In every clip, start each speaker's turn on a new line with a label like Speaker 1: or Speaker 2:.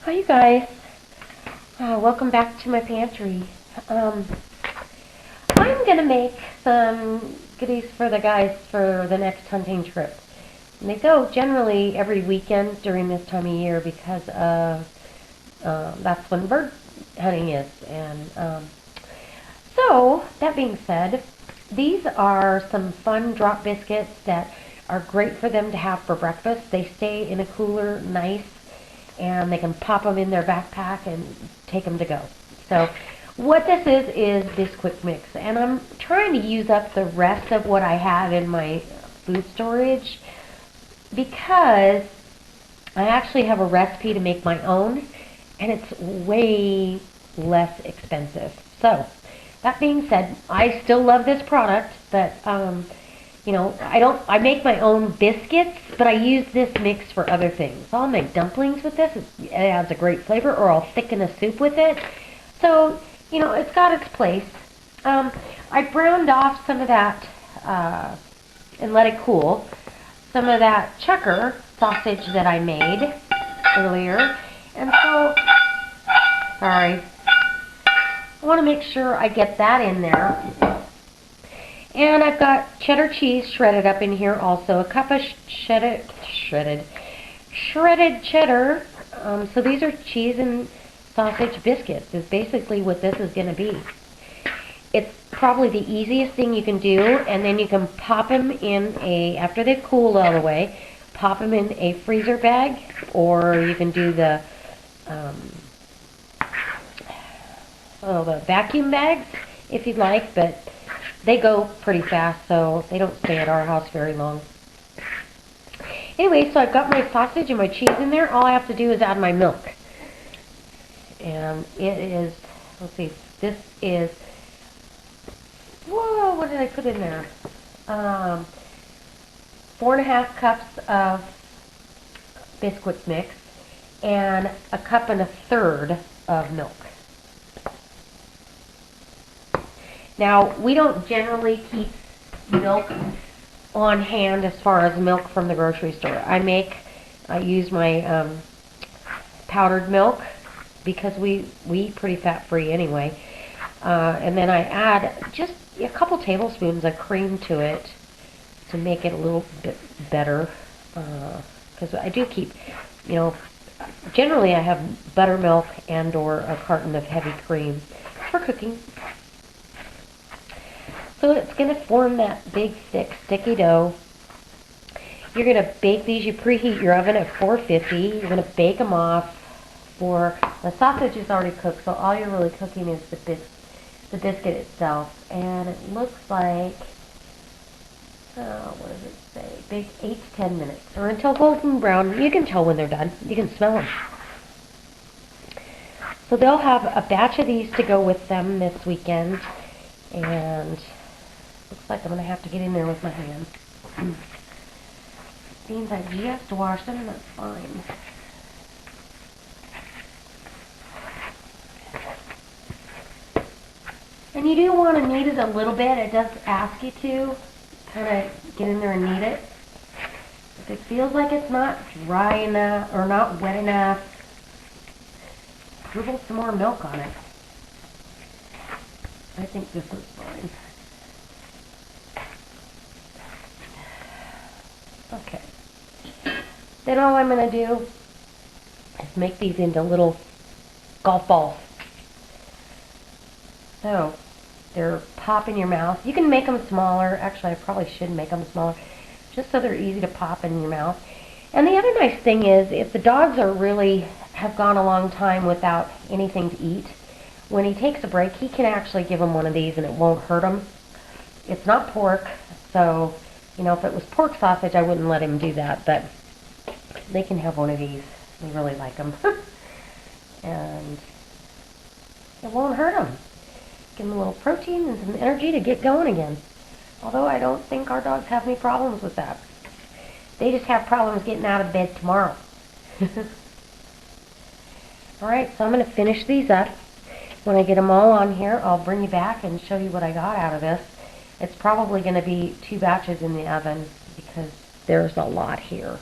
Speaker 1: Hi you guys, welcome back to my pantry. I'm gonna make some goodies for the guys for the next hunting trip. And they go generally every weekend during this time of year because of that's when bird hunting is. And so that being said, these are some fun drop biscuits that are great for them to have for breakfast. They stay in a cooler nice, and they can pop them in their backpack and take them to go. So what this is Biscuit mix, and I'm trying to use up the rest of what I have in my food storage because I actually have a recipe to make my own, and it's way less expensive. So that being said, I still love this product, but I make my own biscuits, but I use this mix for other things. I'll make dumplings with this. It adds a great flavor, or I'll thicken a soup with it. So, it's got its place. I browned off some of that and let it cool. Some of that cheddar sausage that I made earlier. And so, sorry, I want to make sure I get that in there. And I've got cheddar cheese shredded up in here also. A cup of shredded cheddar. So these are cheese and sausage biscuits is basically what this is going to be. It's probably the easiest thing you can do, and then you can pop them in after they've cooled all the way, pop them in a freezer bag, or you can do the vacuum bags if you'd like, but they go pretty fast, so they don't stay at our house very long. Anyway, so I've got my sausage and my cheese in there. All I have to do is add my milk. And it is, let's see, this is, whoa, what did I put in there? 4.5 cups of Biscuits mix and a cup and a third of milk. Now, we don't generally keep milk on hand as far as milk from the grocery store. I use my powdered milk because we eat pretty fat-free anyway. And then I add just a couple tablespoons of cream to it to make it a little bit better. Because I do keep, generally I have buttermilk and or a carton of heavy cream for cooking. So it's going to form that big, thick, sticky dough. You're going to bake these. You preheat your oven at 450. You're going to bake them off for, the sausage is already cooked, so all you're really cooking is the biscuit itself. And it looks like, what does it say? Bake 8 to 10 minutes, or until golden brown. You can tell when they're done. You can smell them. So they'll have a batch of these to go with them this weekend. And looks like I'm going to have to get in there with my hands. Means I just washed them, and that's fine. And you do want to knead it a little bit. It does ask you to kind of get in there and knead it. If it feels like it's not dry enough or not wet enough, dribble some more milk on it. I think this is fine. Okay. Then all I'm going to do is make these into little golf balls. So they're pop in your mouth. You can make them smaller. Actually, I probably should make them smaller, just so they're easy to pop in your mouth. And the other nice thing is, if the dogs have gone a long time without anything to eat, when he takes a break, he can actually give them one of these and it won't hurt him. It's not pork, so, if it was pork sausage, I wouldn't let him do that, but they can have one of these. They really like them. And it won't hurt them. Give them a little protein and some energy to get going again. Although I don't think our dogs have any problems with that. They just have problems getting out of bed tomorrow. Alright, so I'm going to finish these up. When I get them all on here, I'll bring you back and show you what I got out of this. It's probably going to be 2 batches in the oven because there's a lot here.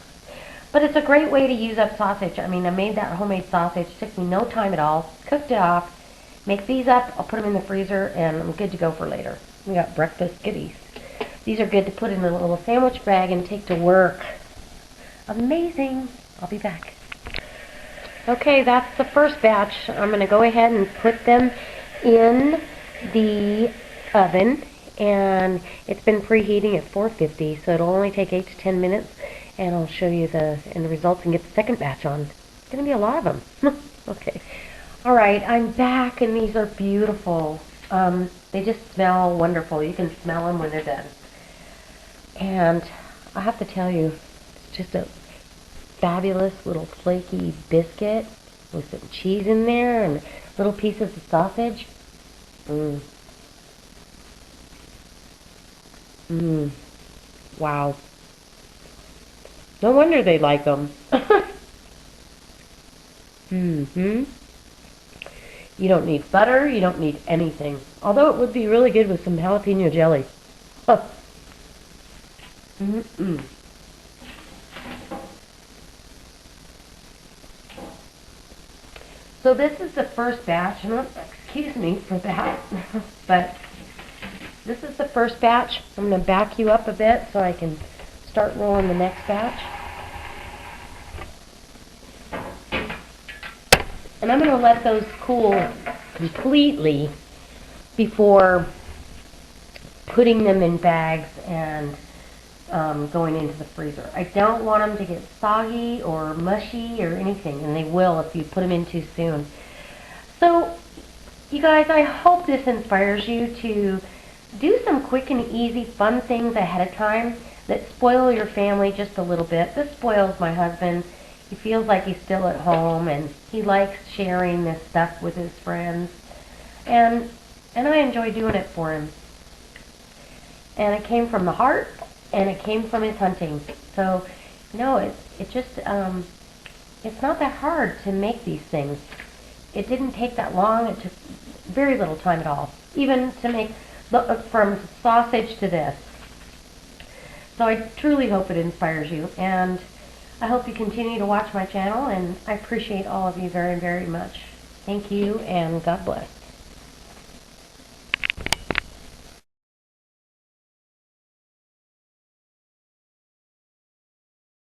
Speaker 1: But it's a great way to use up sausage. I mean, I made that homemade sausage. It took me no time at all. Cooked it off. Make these up. I'll put them in the freezer, and I'm good to go for later. We got breakfast goodies. These are good to put in a little sandwich bag and take to work. Amazing. I'll be back. Okay, that's the first batch. I'm going to go ahead and put them in the oven, and it's been preheating at 450, so it'll only take 8 to 10 minutes, and I'll show you the end results and get the second batch on. It's going to be a lot of them. Okay. Alright, I'm back, and these are beautiful. They just smell wonderful. You can smell them when they're done. And I have to tell you, it's just a fabulous little flaky biscuit with some cheese in there and little pieces of sausage. Wow. No wonder they like them. You don't need butter, you don't need anything. Although it would be really good with some jalapeno jelly. So this is the first batch, and excuse me for that, but this is the first batch. I'm going to back you up a bit so I can start rolling the next batch. And I'm going to let those cool completely before putting them in bags and going into the freezer. I don't want them to get soggy or mushy or anything, and they will if you put them in too soon. So, you guys, I hope this inspires you to do some quick and easy fun things ahead of time that spoil your family just a little bit. This spoils my husband. He feels like he's still at home, and he likes sharing this stuff with his friends. And I enjoy doing it for him. And it came from the heart, and it came from his hunting. So, no, it just, it's not that hard to make these things. It didn't take that long. It took very little time at all, even to make from sausage to this. So I truly hope it inspires you, and I hope you continue to watch my channel, and I appreciate all of you very, very much. Thank you, and God bless.